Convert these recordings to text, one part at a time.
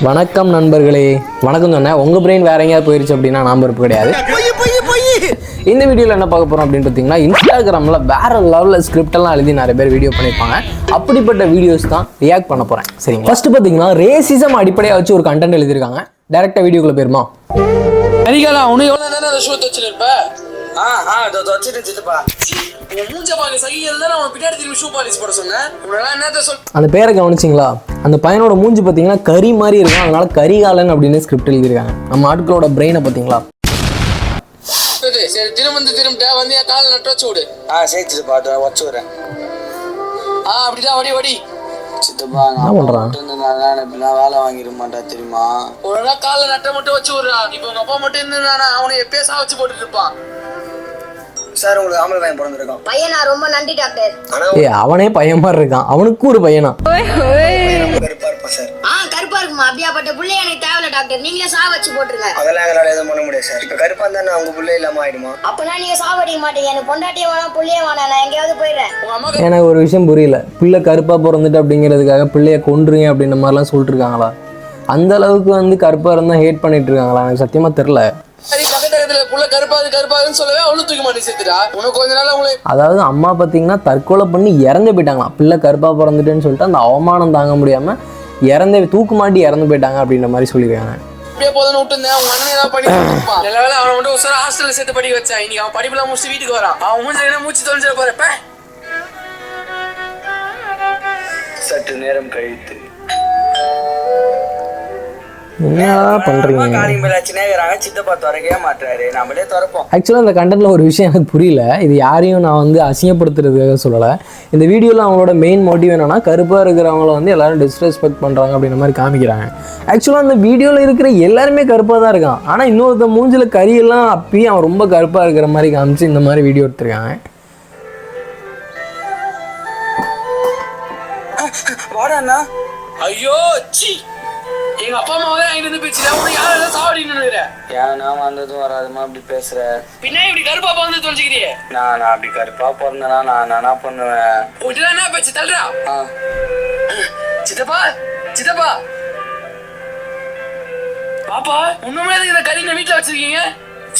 வணக்கம் நண்பர்களே. வணக்கம் சொன்னேன், உங்கள் பிரெயின் வேற எங்கேயாவது போயிருச்சு அப்படின்னா நான் பொறுப்பு கிடையாது. இந்த வீடியோவில் என்ன பார்க்க போகிறோம் அப்படின்னு பார்த்தீங்கன்னா, இன்ஸ்டாகிராமில் வேற லெவலில் ஸ்கிரிப்டெல்லாம் எழுதி நிறைய பேர் வீடியோ பண்ணியிருப்பாங்க. அப்படிப்பட்ட வீடியோஸ் தான் ரியாக்ட் பண்ண போகிறேன். சரிங்க, ஃபர்ஸ்ட் பார்த்தீங்கன்னா ரேசிசம் அடிப்படையாக வச்சு ஒரு கண்டென்ட் எழுதியிருக்காங்க. டேரெக்டாக வீடியோக்குள்ளே போயிருமா? சரிங்களா, உனக்கு எவ்வளோ நேரம் அந்த ஷூ வச்சுருப்ப? அந்த பேரை கவனிச்சிங்களா? அந்த பையனோட மூஞ்சி பார்த்தீங்கன்னா கறி மாதிரி இருக்கும், அதனால கரிகாலன் அப்படின்னு ஸ்கிரிப்ட் எழுதியிருக்காங்க. நம்ம ஆட்களோட பிரெயினை பார்த்தீங்களா? சரி, திரும்ப வந்து என் காலை நட்டு வச்சு விடு. சரி வச்சு விடுறேன். அப்படிதான் வடி வடி. சித்தப்பா என்ன பண்றான்? வேலை வாங்கிட மாட்டா தெரியுமா? ஒழுங்கா காலை நட்டை மட்டும் வச்சு விடுறா. இப்ப உங்க அப்பா மட்டும் இருந்தானா அவனை எப்பயே வச்சு போட்டுட்டு இருப்பான். சார், உங்களுக்கு ஆம்பளை பையன் பிறந்திருக்கான். பையனா? ரொம்ப நன்றி டாக்டர். அவனே பையன் மாதிரி இருக்கான், அவனுக்கு ஒரு பையனா? கருப்பா இருப்பா சார். கருப்பா இருக்குமா? அப்படியாப்பட்ட புள்ளை எனக்கு தேவையில்ல டாக்டர், நீங்களே வச்சு போட்டுருங்க. அதெல்லாம் எங்களால எதுவும் பண்ண முடியாது சார். இப்ப கருப்பா இருந்தா அவங்க புள்ளை இல்லாம ஆயிடுமா? அப்பனா நீங்க சாவடிக்க மாட்டீங்க. எனக்கு பொண்டாட்டியே வேணாம், புள்ளையே வேணாம், நான் எங்கேயாவது போயிடுறேன். எனக்கு ஒரு விஷயம் புரியல. பிள்ளை கருப்பா பிறந்துட்டு அப்படிங்கிறதுக்காக பிள்ளைய கொன்றுங்க அப்படின்ற மாதிரிலாம் சொல்லிட்டு இருக்காங்களா? அந்த அளவுக்கு வந்து கருப்பா இருந்தா ஹேட் பண்ணிட்டு இருக்காங்களா? எனக்கு சத்தியமா தெரியல. அதாவது அம்மா பாத்தீங்கன்னா தற்கொலை பண்ணி இறந்து போயிட்டாங்களாம். பிள்ளை கருப்பா பிறந்துட்டேன்னு சொல்லிட்டு அந்த அவமானம் தாங்க முடியாம தூக்கு மாட்டி இறந்து போயிட்டாங்க அப்படின்ற மாதிரி சொல்லியிருக்காங்க. சற்று நேரம் கழித்து என்னடா பண்றீங்க? சித்தப்பா திறக்கவே மாட்டாரு, நம்மளே திறப்போம். ஆக்சுவலாக அந்த கண்டென்ட்ல ஒரு விஷயம் எனக்கு புரியல. இது யாரையும் நான் வந்து அசிங்கப்படுத்துறதுக்காக சொல்லலை. இந்த வீடியோவில் அவங்களோட மெயின் மோட்டிவ் என்னன்னா, கருப்பாக இருக்கிறவங்கள வந்து எல்லாரும் டிஸ்ரெஸ்பெக்ட் பண்ணுறாங்க அப்படின்ற மாதிரி காமிக்கிறாங்க. ஆக்சுவலாக அந்த வீடியோவில் இருக்கிற எல்லாருமே கருப்பாக தான் இருக்கான். ஆனால் இன்னொருத்த மூஞ்சில் கரியெல்லாம் அப்பி அவன் ரொம்ப கருப்பாக இருக்கிற மாதிரி காமிச்சு இந்த மாதிரி வீடியோ எடுத்திருக்காங்க. வாடா. ஐயோ சி, எங்க அப்பா அம்மாவே அங்கிருந்து பேச்சுல உனக்கு யாரெல்லாம் சாவடின்னு ஏன்னா வந்ததும் வராதுமா அப்படி பேசுற. பின்ன இப்படி கருப்பா வந்து தொலைச்சிக்கிறியே. நான் அப்படி கருப்பா பிறந்தனா நான் என்ன பண்ணுவேன்? இதெல்லாம் என்ன பேச்சு தள்ளுறா? சித்தப்பா சித்தப்பா பாப்பா, உண்மையிலே இந்த கறி வீட்டுல வச்சிருக்கீங்க?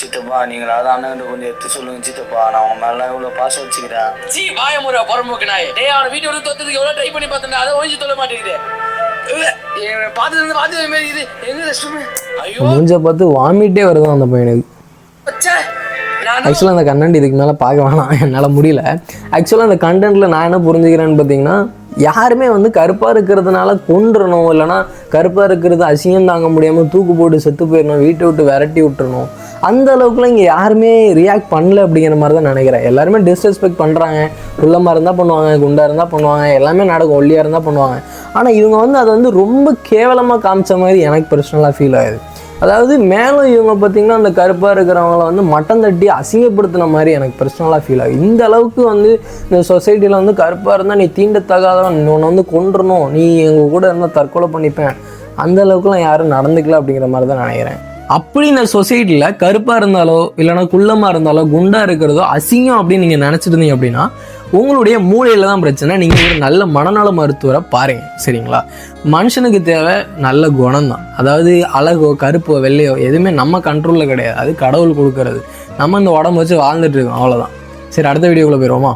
சித்தப்பா, நீங்களாவது அண்ணன் கொஞ்சம் எடுத்து சொல்லுங்க சித்தப்பா. நான் உங்க மேல இவ்வளவு பாசம் வச்சுக்கிறேன். சி வாயமுறை புறம்போக்கு நாய். டேய், அவனை வீட்டை விட்டு தொத்ததுக்கு எவ்வளவு ட்ரை பண்ணி பார்த்தேன், அதை ஒழிச்சு தொல்ல மாட்டேங்குது. மூஞ்ச பார்த்து வாமிட்டே வருதான் அந்த பையனுக்கு. ஆக்சுவலாக அந்த கண்டென்ட் இதுக்கு மேலே பார்க்க வேணாம், என்னால் முடியல. ஆக்சுவலாக அந்த கண்டென்ட்டில் நான் என்ன புரிஞ்சுக்கிறேன்னு பார்த்தீங்கன்னா, யாருமே வந்து கருப்பாக இருக்கிறதுனால கொன்றணும், இல்லைனா கருப்பாக இருக்கிறது அசிங்கம் தாங்க முடியாமல் தூக்கு போட்டு செத்து போயிடணும், வீட்டை விட்டு விரட்டி விட்டுறணும், அந்த அளவுக்குலாம் இங்கே யாருமே ரியாக்ட் பண்ணல அப்படிங்கிற மாதிரி தான் நினைக்கிறேன். எல்லாருமே டிஸ்ரெஸ்பெக்ட் பண்ணுறாங்க. குள்ளமாக இருந்தால் பண்ணுவாங்க, குண்டாக இருந்தால் பண்ணுவாங்க, எல்லாமே நடக்கும், ஒல்லியாக இருந்தால் பண்ணுவாங்க. ஆனால் இவங்க வந்து அதை வந்து ரொம்ப கேவலமாக காமிச்ச மாதிரி எனக்கு பர்சனலாக ஃபீல் ஆகுது. அதாவது மேலும் இவங்க பார்த்திங்கன்னா அந்த கருப்பாக இருக்கிறவங்கள வந்து மட்டம் தட்டி அசிங்கப்படுத்தின மாதிரி எனக்கு பர்சனலாக ஃபீல் ஆகுது. இந்த அளவுக்கு வந்து இந்த சொசைட்டியில் வந்து கருப்பாக இருந்தால் நீ தீண்டத்தகாதவன், உன்னை வந்து கொன்றணும், நீ எங்கள் கூட இருந்தால் தற்கொலை பண்ணிப்பேன், அந்த அளவுக்குலாம் யாரும் நடந்துக்கல அப்படிங்கிற மாதிரி தான் நினைக்கிறேன். அப்படி இந்த சொசைட்டியில் கருப்பாக இருந்தாலோ இல்லைனா குள்ளமாக இருந்தாலோ குண்டாக இருக்கிறதோ அசிங்கம் அப்படின்னு நீங்கள் நினச்சிருந்தீங்க அப்படின்னா உங்களுடைய மூளையில் தான் பிரச்சனை. நீங்கள் ஒரு நல்ல மனநல மருத்துவரை பாருங்கள், சரிங்களா? மனுஷனுக்கு தேவை நல்ல குணம் தான். அதாவது அழகோ கருப்போ வெள்ளையோ எதுவுமே நம்ம கண்ட்ரோலில் கிடையாது, அது கடவுள் கொடுக்கறது. நம்ம இந்த உடம்பு வச்சு வாழ்ந்துட்டு இருக்கோம், அவ்வளோதான். சரி, அடுத்த வீடியோக்குள்ளே போயிடுவோமா?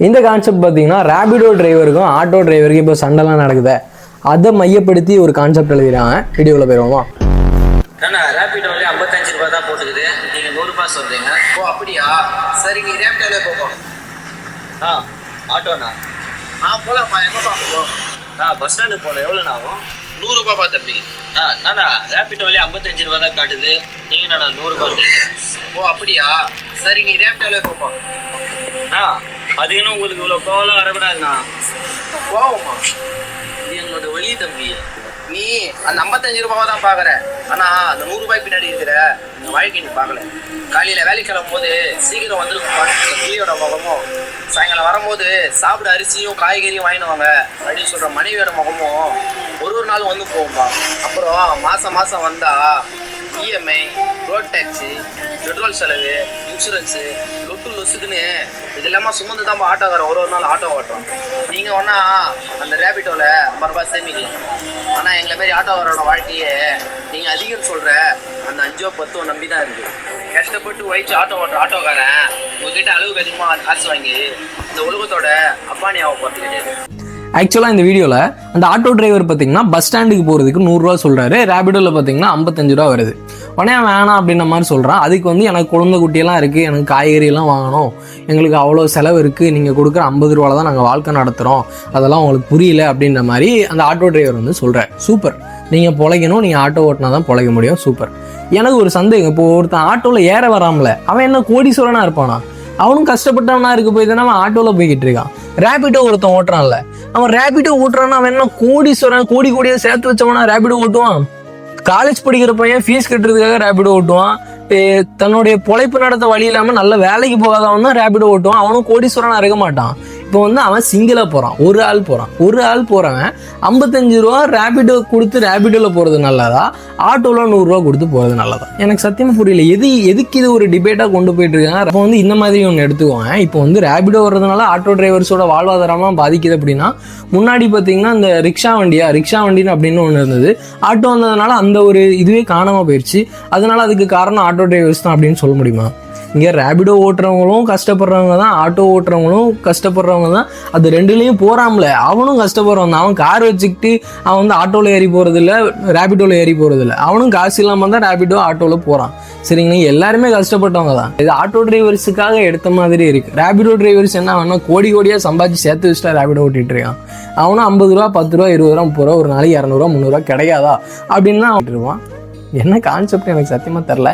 இந்த கான்செப்ட் பார்த்தீங்கன்னா ரேபிடோ டிரைவருக்கும் ஆட்டோ டிரைவருக்கும் இப்போ சண்டைலாம் நடக்குது. அதை மையப்படுத்தி ஒரு கான்செப்ட் எழுதிடுறாங்க. வீடியோக்குள்ளே போயிடுவோமா? ரேபிடோல 55 ரூபாய் தான் போட்டுக்குது, நீங்க 100 ரூபாய் சொல்றீங்க. ஓ அப்படியா, சரி நீ ரேபிடோல போவோம். ஆட்டோண்ணா போலாம்ப்பா. எங்கப்பா போவோம்? பஸ் ஸ்டாண்டு போகலாம். எவ்வளோண்ணா ஆகும்? 100 ரூபாய்ப்பா தம்பி. நானா ரேபிடோல 55 ரூபாய் தான் காட்டுது, நீங்க நானா 100 ரூபாய். ஓ அப்படியா, சரி நீ ரேபிடோல போவோம். அது இன்னும் உங்களுக்கு இவ்வளோ கோவலாம் வரக்கூடாதுண்ணா. போவோம்மா, இது எங்களோட வழி தம்பி. நீ அந்த 55 ரூபாவை தான் பாக்குற, ஆனா அந்த 100 ரூபாய் பின்னாடி இருக்கிற இந்த வாழ்க்கை நீ பாக்கல. காலையில வேலைக்கு கிளம்பும் போது சீக்கிரம் வந்துருக்கோட முகமும், சாயங்காலம் வரும்போது சாப்பிட அரிசியும் காய்கறியும் வாங்கிடுவாங்க அப்படின்னு சொல்ற மனைவியோட முகமும் ஒரு நாள் வந்து போகும்பா. அப்புறம் மாசம் வந்தா இஎம்ஐ, ரோட் டேக்ஸு, பெட்ரோல் செலவு, இன்சூரன்ஸு, லொசுக்குன்னு இது இல்லாமல் சுமந்து தான் ஆட்டோக்காரன் ஒரு நாள் ஆட்டோ ஓட்டுறோம். நீங்கள் ஒன்றா அந்த ரேபிட்டோவில் 50 ரூபாய் சேமிக்கலாம். ஆனால் எங்களை மாரி ஆட்டோக்காரோட வாழ்க்கையே நீங்கள் அதிகம் சொல்கிற அந்த 5 10 நம்பி தான் இருக்குது. கஷ்டப்பட்டு வயிற்று ஆட்டோ ஓட்டுற ஆட்டோக்காரன் உங்ககிட்ட அளவுக்கு அதிகமாக காசு வாங்கி இந்த உலகத்தோட அப்பானியாவை பார்த்து கிடையாது. ஆக்சுவலாக இந்த வீடியோவில் அந்த ஆட்டோ டிரைவர் பார்த்தீங்கன்னா பஸ் ஸ்டாண்டுக்கு போகிறதுக்கு 100 ரூபா சொல்கிறாரு. ரேபிடோவில் பார்த்தீங்கன்னா 55 ரூபா வருது. உடனே வேணாம் அப்படின்ற மாதிரி சொல்கிறான். அதுக்கு வந்து எனக்கு குழந்தை குட்டியெல்லாம் இருக்குது, எனக்கு காய்கறியெல்லாம் வாங்கணும், எங்களுக்கு அவ்வளோ செலவு இருக்குது, நீங்கள் கொடுக்குற 50 ரூபாவில் தான் நாங்கள் வாழ்க்கை நடத்துகிறோம், அதெல்லாம் உங்களுக்கு புரியல அப்படின்ற மாதிரி அந்த ஆட்டோ டிரைவர் வந்து சொல்கிறார். சூப்பர், நீங்கள் பொழைக்கணும், நீங்கள் ஆட்டோ ஓட்டினா தான் பொழைக்க முடியும், சூப்பர். எனக்கு ஒரு சந்தேகம், இப்போ ஒருத்தன் ஆட்டோவில் ஏற வராமல அவன் என்ன கோடீஸ்வரனாக இருப்பானா? அவனும் கஷ்டப்பட்டவனா இருக்க போய் தானே அவன் ஆட்டோவில் போய்கிட்டு இருக்கான். ரேபிடோ ஒருத்தன் ஓட்டுறான்ல, அவன் ரேபிடோ ஓட்டுறான்னா அவன் என்ன கோடீஸ்வரன், கோடியாக சேர்த்து வச்சவனா ரேபிடோ ஓட்டுவான்? காலேஜ் படிக்கிற பையன் ஃபீஸ் கட்டுறதுக்காக ரேபிடோ ஓட்டுவான். தன்னுடைய பொழைப்பு நடத்த வழி இல்லாமல் நல்ல வேலைக்கு போகாதவன் தான் ரேபிடோ ஓட்டுவான். அவனும் கோடீஸ்வரனா இருக்க மாட்டான். இப்போ வந்து அவன் சிங்கிளாக போகிறான், ஒரு ஆள் போகிறவன் 55 ரூபா ரேபிடோ கொடுத்து ரேபிடோவில் போகிறது நல்லதா, ஆட்டோவில் 100 ரூபா கொடுத்து போகிறது நல்லதா? எனக்கு சத்தியமாக புரியல. எதுக்கு இது ஒரு டிபேட்டாக கொண்டு போயிட்டு இருக்காங்க? இப்போ வந்து இந்த மாதிரி ஒன்று எடுத்துக்குவாங்க. இப்போ வந்து ரேபிடோ வர்றதுனால ஆட்டோ டிரைவர்ஸோட வாழ்வாதாரமாக பாதிக்குது அப்படின்னா, முன்னாடி பார்த்தீங்கன்னா இந்த ரிக்ஷா வண்டின்னு அப்படின்னு ஒன்று இருந்தது. ஆட்டோ வந்ததுனால அந்த ஒரு இதுவே காணாமல் போயிடுச்சு. அதனால அதுக்கு காரணம் ஆட்டோ டிரைவர்ஸ் தான் அப்படின்னு சொல்ல முடியுமா? இங்கே ரேபிடோ ஓட்டுறவங்களும் கஷ்டப்படுறவங்க தான், ஆட்டோ ஓட்டுறவங்களும் கஷ்டப்படுறவங்க தான். அது ரெண்டுலேயும் போகிறாமல அவனும் கஷ்டப்படுறவன் தான். அவன் கார் வச்சுக்கிட்டு அவன் வந்து ஆட்டோவில் ஏறி போகிறதில்ல, ரேபிடோவில் ஏறி போகிறதில்ல. அவனும் காசு இல்லாமல் தான் ரேபிடோ ஆட்டோவில் போகிறான். சரிங்களா, எல்லாருமே கஷ்டப்பட்டவங்க தான். இது ஆட்டோ டிரைவர்ஸுக்காக எடுத்த மாதிரி இருக்குது. ரேபிடோ டிரைவர்ஸ் என்ன வேணா கோடியாக சம்பாதிச்சு சேர்த்து வச்சுட்டா ரேபிடோ ஓட்டிகிட்டு இருக்கான். அவனும் 50 ரூபா 10 ரூபா 20 ரூபா 30 ரூபா, ஒரு நாளைக்கு 200 ரூபா 300 ரூபா கிடைக்காதா அப்படின்னு தான் ஓட்டிருவான். என்ன கான்செப்ட் எனக்கு சத்தியமாக தெரில.